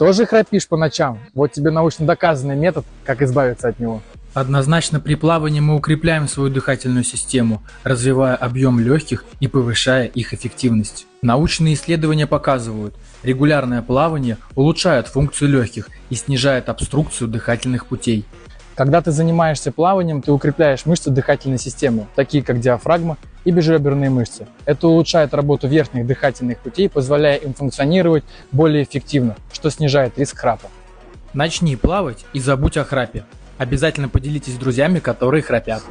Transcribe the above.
Тоже храпишь по ночам? Вот тебе научно доказанный метод, как избавиться от него. Однозначно при плавании мы укрепляем свою дыхательную систему, развивая объем легких и повышая их эффективность. Научные исследования показывают, регулярное плавание улучшает функцию легких и снижает обструкцию дыхательных путей. Когда ты занимаешься плаванием, ты укрепляешь мышцы дыхательной системы, такие как диафрагма и безреберные мышцы. Это улучшает работу верхних дыхательных путей, позволяя им функционировать более эффективно, что снижает риск храпа. Начни плавать и забудь о храпе. Обязательно поделитесь с друзьями, которые храпят.